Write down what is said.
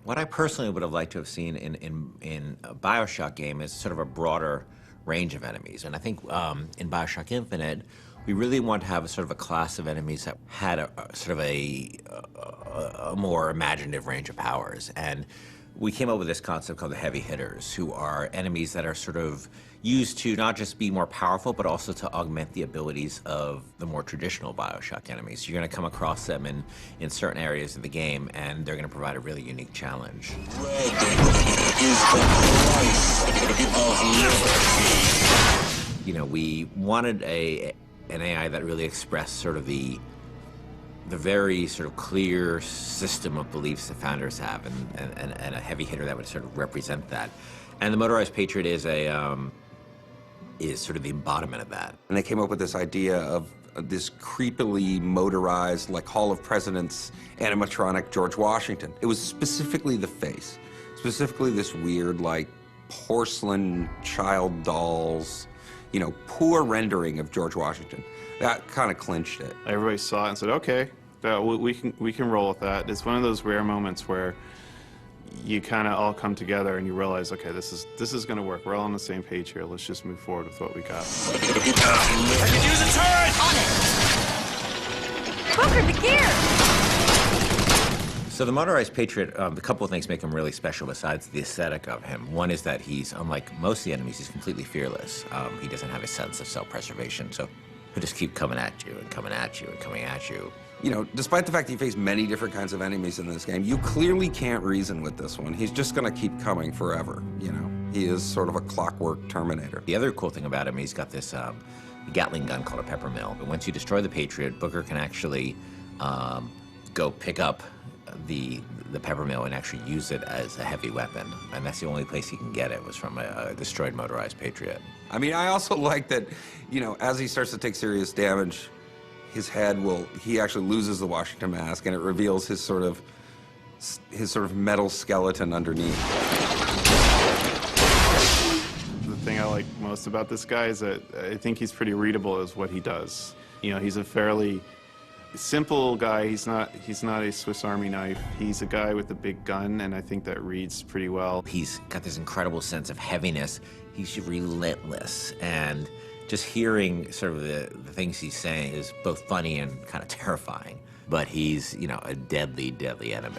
What I personally would have liked to have seen in a Bioshock game is sort of a broader range of enemies. And I think in Bioshock Infinite, we really want to have a sort of a class of enemies that had a sort of a more imaginative range of powers. And we came up with this concept called the heavy hitters, who are enemies that are sort of used to not just be more powerful, but also to augment the abilities of the more traditional Bioshock enemies. You're going to come across them in certain areas of the game, and they're going to provide a really unique challenge. Red is the price of liberty. You know, we wanted an AI that really expressed sort of the very sort of clear system of beliefs that founders have, and a heavy hitter that would sort of represent that. And the Motorized Patriot is sort of the embodiment of that. And they came up with this idea of this creepily motorized, like Hall of Presidents animatronic George Washington. It was specifically the face, specifically this weird, like, porcelain child dolls, you know, poor rendering of George Washington. That kind of clinched it. Everybody saw it and said, okay, we can roll with that. It's one of those rare moments where you kind of all come together and you realize, okay, this is going to work. We're all on the same page here. Let's just move forward with what we got. I can use a turret! On it! Booker, the gear! So the Motorized Patriot, a couple of things make him really special besides the aesthetic of him. One is that he's, unlike most of the enemies, he's completely fearless. He doesn't have a sense of self-preservation, so he'll just keep coming at you and coming at you and coming at you. You know, despite the fact that you face many different kinds of enemies in this game, you clearly can't reason with this one. He's just gonna keep coming forever, you know? He is sort of a clockwork Terminator. The other cool thing about him, he's got this Gatling gun called a pepper mill. But once you destroy the Patriot, Booker can actually go pick up the pepper mill and actually use it as a heavy weapon. And that's the only place he can get it, was from a destroyed Motorized Patriot. I mean, I also like that, you know, as he starts to take serious damage, his head he actually loses the Washington mask, and it reveals his sort of metal skeleton underneath. The thing I like most about this guy is that I think he's pretty readable as what he does. You know, he's a fairly simple guy. He's not a Swiss Army knife. He's a guy with a big gun, and I think that reads pretty well. He's got this incredible sense of heaviness. He's relentless, and just hearing sort of the things he's saying is both funny and kind of terrifying. But he's, you know, a deadly, deadly enemy.